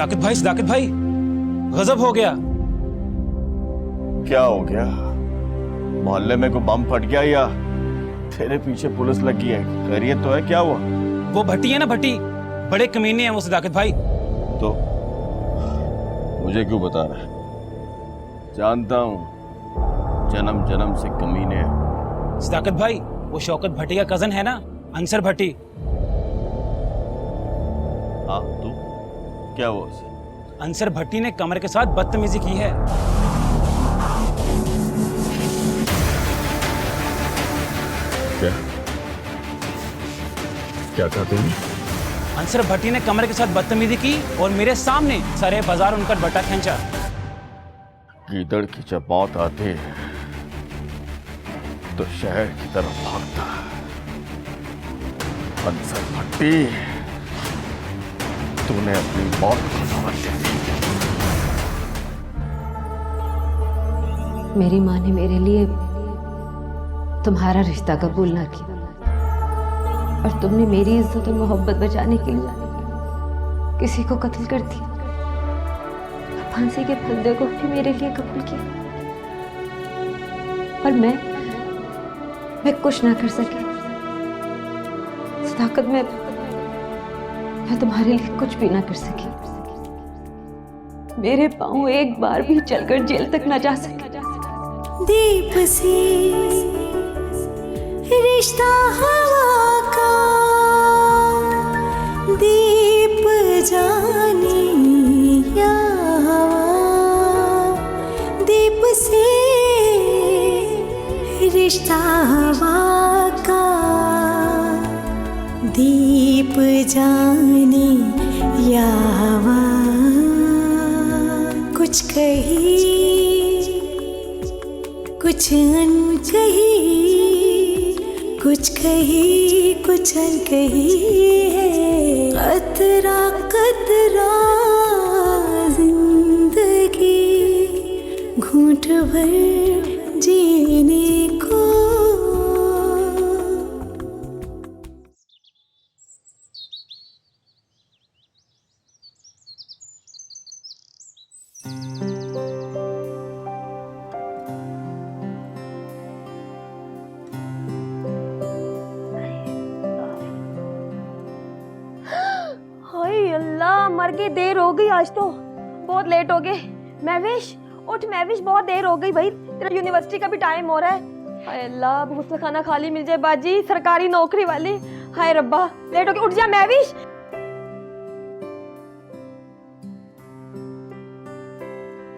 सदाकत भाई गजब हो गया। क्या हो गया? मोहल्ले में कोई बम फट गया या तेरे पीछे पुलिस लगी है? खैरियत तो है? क्या हुआ? वो भट्टी है ना, भट्टी, बड़े कमीने हैं वो सदाकत भाई। तो मुझे क्यों बता रहा है? जानता हूं जन्म जन्म से कमीने हैं। सदाकत भाई वो शौकत भट्टी का कजन है ना, अंसर भट्टी। हाँ तू क्या हुआ उसे? अंसर भट्टी ने कमर के साथ बदतमीजी की है। क्या कहा तुमने? अंसर भट्टी ने कमर के साथ बदतमीजी की और मेरे सामने सरे बाजार उनका बट्टा खींचा। गीदड़ की जब मौत आती है तो शहर की तरफ भागता। अंसर भट्टी, तूने अपनी मौत को दावत दे दी। मेरी माँ ने मेरे लिए तुम्हारा रिश्ता कबूल ना किया और तुमने मेरी इज्जत और मोहब्बत बचाने के लिए किसी को कत्ल कर दिया। फांसी के फंदे को भी मेरे लिए कबूल किया और मैं कुछ ना कर सकी। सदाकत मैं तुम्हारे लिए कुछ भी ना कर सकी। मेरे पांव एक बार भी चलकर जेल तक ना जा सके। दीप से रिश्ता हवा का, दीप जाने या हवा, दीप से रिश्ता हवा का, दीप जाने या हवा। कुछ कही कुछ अनकही, कुछ कही कुछ अनकही है। कतरा कतरा जिंदगी, घूंट भर जीने को। अल्लाह, मर गई, देर हो गई, आज तो बहुत लेट हो गए। महविश उठ, महविश बहुत देर हो गई भाई, तेरा यूनिवर्सिटी का भी टाइम हो रहा है। हाय अल्लाह, मुझसे खाना खाली मिल जाए बाजी, सरकारी नौकरी वाली। हाय रब्बा, लेट हो गई, उठ जा महविश।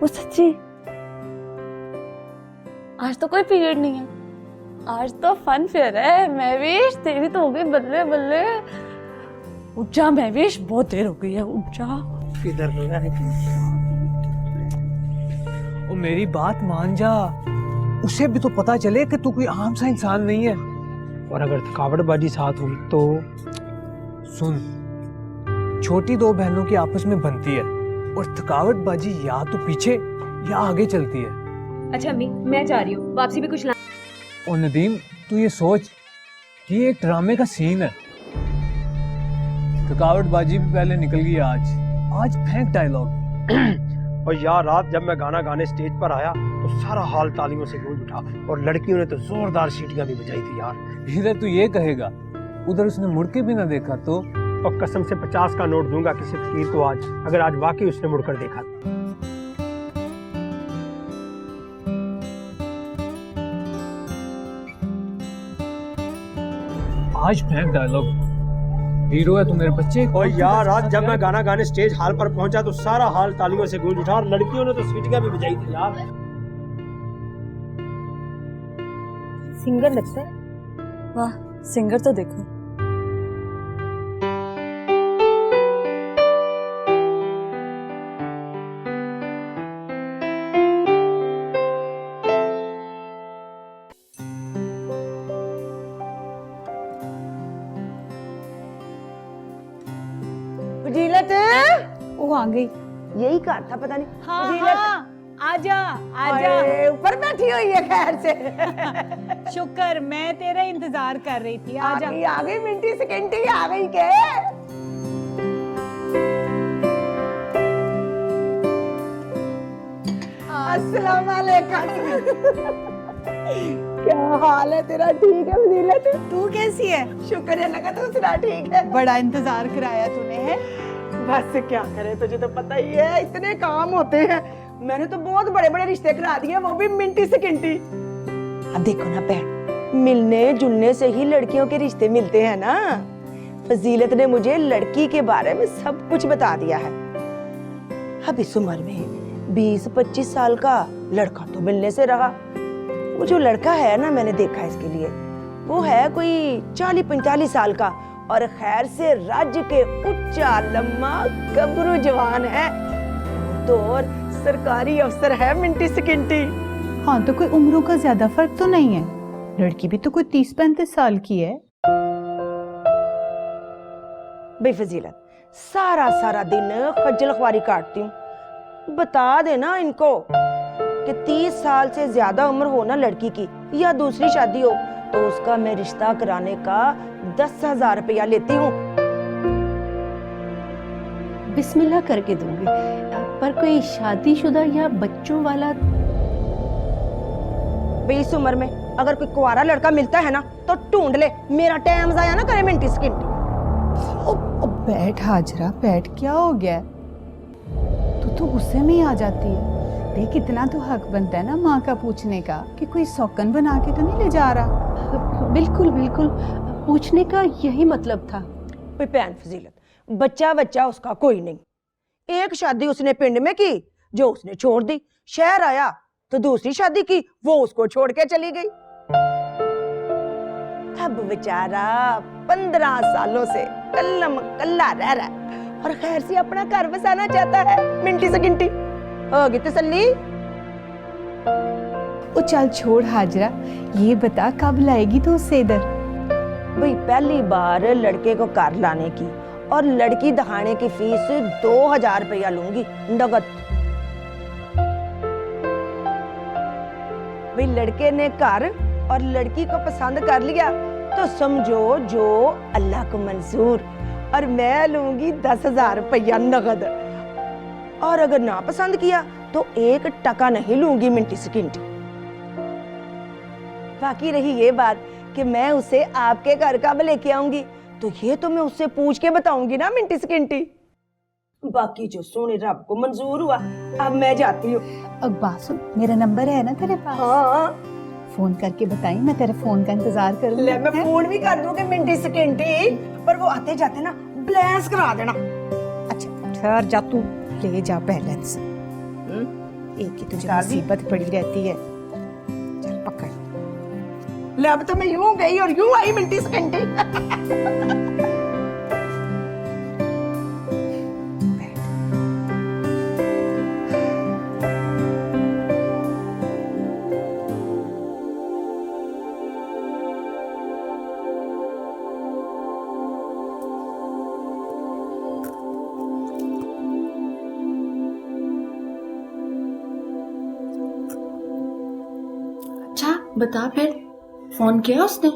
वो सच्ची आज तो कोई पीरियड नहीं है, आज तो फन फेयर है। महविश तेरी तो हो गई बल्ले बल्ले। उठ जा महविश, बहुत देर हो गई है, उठ जा। किधर ओ मेरी बात मान जा, उसे भी तो पता चले कि तू कोई आम सा इंसान नहीं है। और अगर थकावटबाजी साथ हुई तो सुन, छोटी दो बहनों की आपस में बनती है और थकावटबाजी या तो पीछे या आगे चलती है। अच्छा अम्मी, मैं जा रही हूँ, वापसी भी कुछ ला। और नदीम, तू ये सोच कि ये एक ड्रामे का सीन है। थकावटबाजी भी पहले निकल गई, आज फेंक डायलॉग। और यार रात जब मैं गाना गाने स्टेज पर आया तो सारा हाल तालियों से गूंज उठा और लड़कियों ने तो जोरदार सीटियां भी बजाई थी यार। इधर तू ये कहेगा, उधर उसने मुड़ के भी ना देखा तो कसम से 50 का नोट दूंगा किसी फकीर को आज, अगर आज वाकई उसने मुड़कर देखा। आज फेंक डायलॉग। हीरो है तू मेरे बच्चे। और यार रात जब मैं गाना गाने स्टेज हाल पर पहुंचा तो सारा हाल तालियों से गूंज उठा और लड़कियों ने तो सीटियां भी बजाई थी यार। सिंगर लगता है, वाह सिंगर तो देखो। वो आ गई, यही घर था पता नहीं। हाँ, आजा आजा, ऊपर बैठी हुई है खैर से। शुक्र, मैं तेरा इंतजार कर रही थी। आजा, आ गई मिनटी सेकंडी आ गई के। अस्सलाम वालेकुम। क्या हाल है तेरा? ठीक है फजीलत? तू कैसी है? शुक्र है लगा तू सुना ठीक है। बड़ा इंतजार कराया तूने है। बस क्या करे, तुझे तो पता ही है इतने काम होते हैं। मैंने तो बहुत बड़े बड़े रिश्ते करा दिए, वो भी मिनटी सेकंडी। अब देखो ना बहन, मिलने जुलने से ही लड़कियों के रिश्ते मिलते हैं ना। फजीलत ने मुझे लड़की के बारे में सब कुछ बता दिया है। अब इस उम्र में 20-25 साल का लड़का तो मिलने से रहा। वो जो लड़का है ना, मैंने देखा इसके लिए, वो है कोई 40-45 साल का और खैर से राज्य के उच्चा लम्मा गबरू जवान है। तो और सरकारी अफसर है मिनटी सेकंडी। हाँ तो कोई उम्रों का ज्यादा फर्क तो नहीं है। लड़की भी तो कोई 30-35 साल की है। बे फजीलत, सारा सारा दिन खज्जल ख्वारी काटती हूँ। बता देना इनको कि 30 साल से ज्यादा उम्र हो ना लड़की की या दूसरी शादी हो तो उसका मैं रिश्ता कराने का 10,000 रुपया लेती हूँ। बिस्मिल्लाह करके दूंगी, पर कोई शादीशुदा या बच्चों वाला। भाई इस उम्र में अगर कोई कुंवारा लड़का मिलता है ना तो ढूंढ ले, मेरा टाइम जाया ना करे मिनटी सेकंडी। ओ बैठ हाजरा बैठ, क्या हो गया? तू तो गुस्से में ही आ जाती है। देख इतना तो हक बनता है ना माँ का पूछने का कि कोई सौकन बना के तो नहीं ले जा रहा। बिल्कुल बिल्कुल, पूछने का यही मतलब था। भाई पैन फजीलत, बच्चा बच्चा उसका कोई नहीं। एक शादी उसने पिंड में की जो उसने छोड़ दी, शहर आया तो दूसरी शादी की, वो उसको छोड़ के चली गई। अब बेचारा 15 सालों से कल्लम कल्ला रह रहा है और खैर से अपना घर बसाना चाहता है। मिनटी सेकंडी होगी तसल्ली। ओ चल छोड़ हाजरा, ये बता कब लाएगी तो उससे इधर? भाई पहली बार लड़के को घर लाने की और लड़की दिखाने की फीस 2000 रुपया लूंगी नगद। भाई लड़के ने घर और लड़की को पसंद कर लिया तो समझो जो अल्लाह को मंजूर, और मैं लूंगी 10,000 रुपया नगद। और अगर ना पसंद किया तो 1 टका नहीं लूंगी मिनटी सेकंडी। बाकी रही ये बात कि मैं उसे आपके घर कब लेके आऊंगी तो ये तो मैं उससे पूछ के बताऊंगी ना मिनटी सेकंडी। बाकी जो सोने रब को मंजूर हुआ, अब मैं जाती हूँ। अब बात सुन, मेरा नंबर है ना तेरे पास? हाँ फोन करके बताई, मैं तेरे फोन का इंतजार करूंगी। ले मैं फोन भी कर दूंगी मिनटी सेकंडी, पर वो आते जाते ना ब्लैंस करा देना। अच्छा ठहर जा, तू ले जा बैलेंस। एक ही तुझे मुसीबत पड़ी रहती है। चल पकड़ ले। अब तो मैं यूं गई और यूं आई मिनटी सेकंडी। अच्छा बता फिर, फोन किया उसने?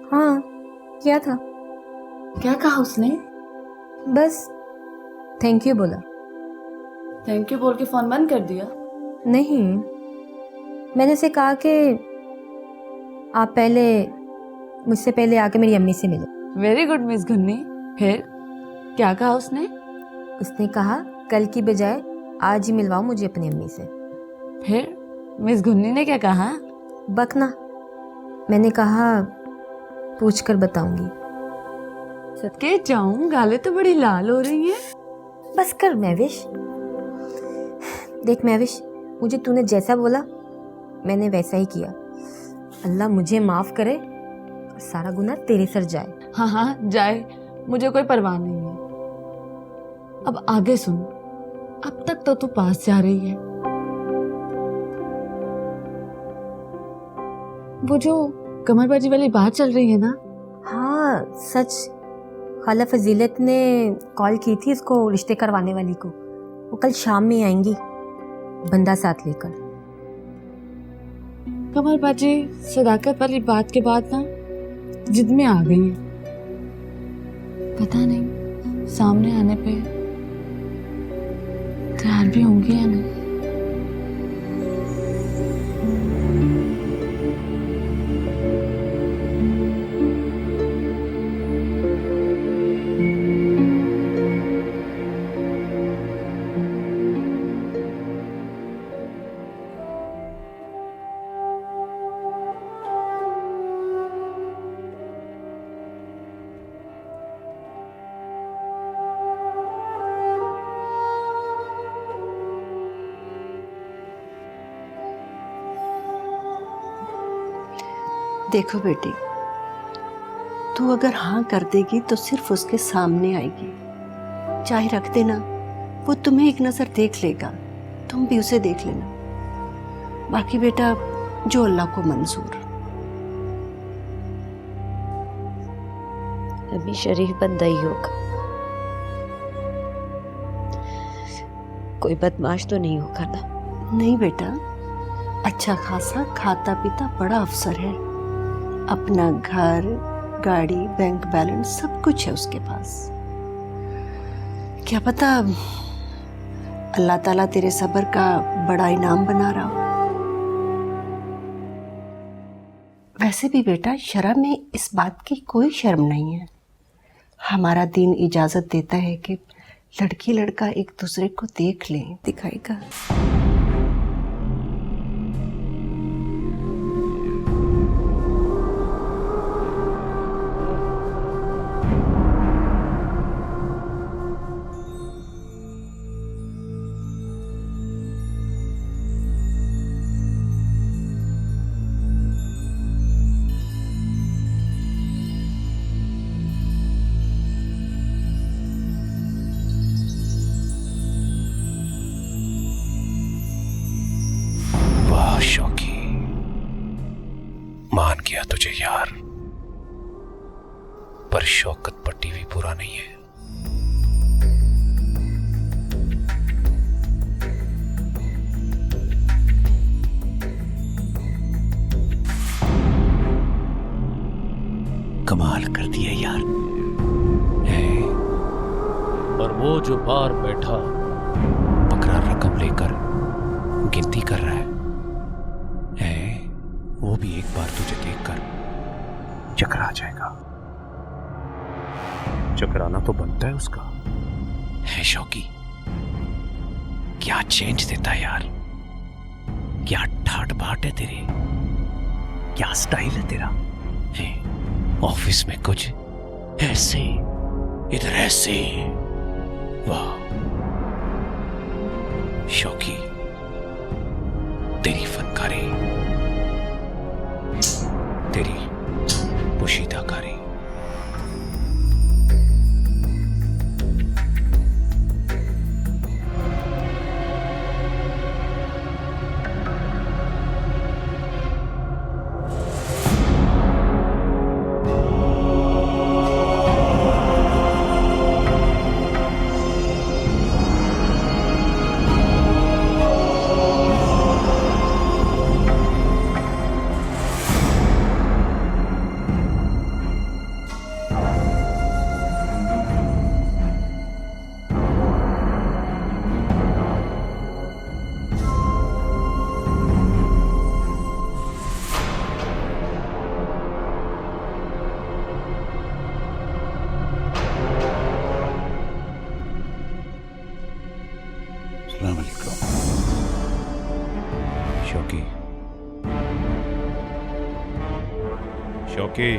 हाँ किया था। क्या कहा उसने? बस थैंक यू बोला। थैंक यू बोल के फोन बंद कर दिया? नहीं, मैंने उसे कहा कि आप पहले मुझसे पहले आके मेरी अम्मी से मिलो। Very good miss Gunni. फिर क्या कहा उसने? उसने कहा कल की बजाय आज ही मिलवाओ मुझे अपनी अम्मी से। फिर मिस गुन्नी ने क्या कहा? बकना। मैंने कहा पूछ कर बताऊंगी। सदके जाऊं, गालें तो बड़ी लाल हो रही हैं। बस कर महविश। देख महविश, मुझे तूने जैसा बोला मैंने वैसा ही किया। अल्लाह मुझे माफ करे और सारा गुनाह तेरे सर जाए। हाँ हाँ जाए, मुझे कोई परवाह नहीं है। अब आगे सुन, अब तक तो तू पास जा रही है। वो जो कमरबाजी वाली बात चल रही है ना? हाँ सच, खाला फजीलत ने कॉल की थी इसको रिश्ते करवाने वाली को। वो कल शाम में आएंगी बंदा साथ लेकर। कमरबाजी सदाकत वाली बात के बाद ना जिद में आ गई है। पता नहीं सामने आने पे तैयार भी होंगी या नहीं। देखो बेटी, तू अगर हाँ कर देगी तो सिर्फ उसके सामने आएगी। चाहे रख देना, वो तुम्हें एक नजर देख लेगा, तुम भी उसे देख लेना। बाकी बेटा जो अल्लाह को मंजूर। अभी शरीफ बंदा ही होगा, कोई बदमाश तो नहीं होगा ना? नहीं बेटा, अच्छा खासा खाता पीता बड़ा अफसर है। अपना घर, गाड़ी, बैंक बैलेंस सब कुछ है उसके पास। क्या पता अल्लाह ताला तेरे सब्र का बड़ा इनाम बना रहा हो। वैसे भी बेटा शर्म में इस बात की कोई शर्म नहीं है। हमारा दीन इजाजत देता है कि लड़की लड़का एक दूसरे को देख लें, दिखाएगा। शौकी, मान गया तुझे यार, पर शौकत पट्टी भी बुरा नहीं है। कमाल कर दिया यार है। और वो जो बाहर बैठा बकरा रकम लेकर गिनती कर रहा है, वो भी एक बार तुझे देखकर चकरा जाएगा। चकराना तो बनता है उसका। है शौकी, क्या चेंज देता है यार, क्या ठाट बाट है तेरे, क्या स्टाइल है तेरा। है ऑफिस में कुछ ऐसे, इधर ऐसे। वाह शौकी, तेरी फनकारी, तेरी पोशीदाकारी। शौकी, शौकी।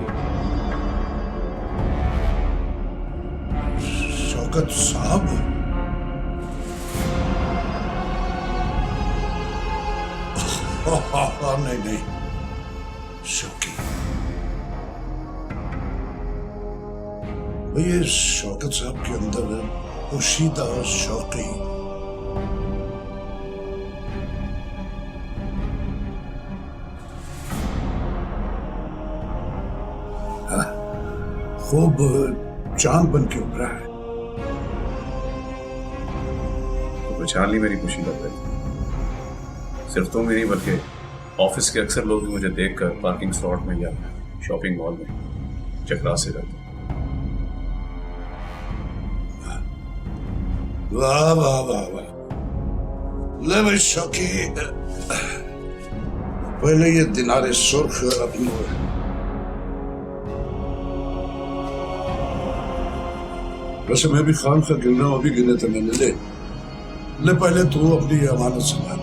शौकत साहब, नहीं नहीं शौकी, ये शौकत साहब के अंदर पोशीदा शौकी। खूब चांद बन के उभरा है। तो पहचान ली मेरी खुशी लग रही। सिर्फ तो मेरी बल्कि ऑफिस के अक्सर लोग भी मुझे देखकर पार्किंग स्लॉट में या शॉपिंग मॉल में चकरा से जाते। वाह वाह वाह वाह, ले भाई शौकी, पहले ये दिनारे सुर्ख अपनी वैसे मैं भी खान का गिनना अभी गिने थे मैंने। ले पहले तू अपनी ये अमानत संभाल।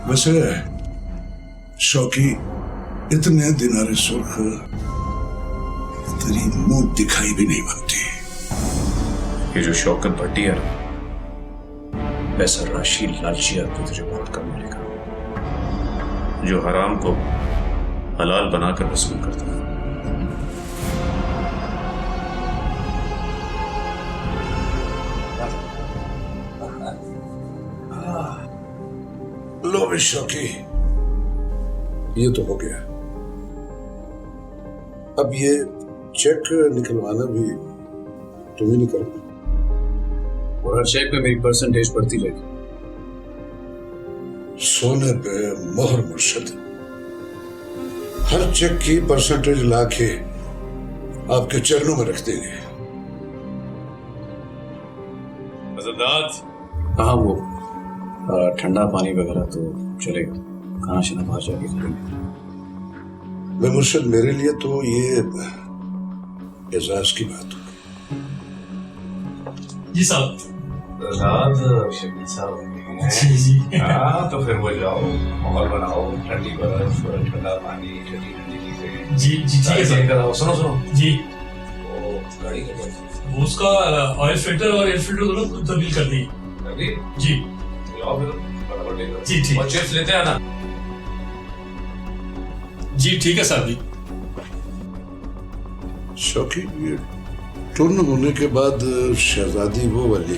वैसे शौकी, इतने दिनारे सुर्ख तेरी मुंह दिखाई भी नहीं बनती। ये जो शौकत भट्टी है वैसा राशि लालची आदमी तुझे बहुत कम मिलेगा, जो हराम को हलाल बनाकर वसूल करता है। लो भी शौकी, ये तो हो गया। अब ये चेक निकलवाना भी तुम ही निकलना, और हर चेक पे मेरी परसेंटेज बढ़ती रहेगी। सोने पे मोहर मुर्शद, हर चेक की परसेंटेज लाके आपके चरणों में रख देंगे। हाँ, वो ठंडा पानी वगैरह तो चलेगा, खाना शाना बाहर जाके करेंगे। मैं मुर्शद, मेरे लिए तो ये एजाज की बात होगी। जी साहब। शकील साहब जी। हाँ, तो फिर वो जाओ, माहौल बनाओ, ठंडी बर्फ, ठंडा पानी, ठंडी ठंडी चीजें। जी जी ठीक है सर। सुनो सुनो जी, वो गाड़ी का वो उसका ऑयल फिल्टर और एयर फिल्टर दोनों तब्दील कर दी जी। जी ठीक, और चिप्स लेते हैं ना। जी ठीक है साहब जी। शौकी, ये टूर्न होने के बाद शहजादी वो वाली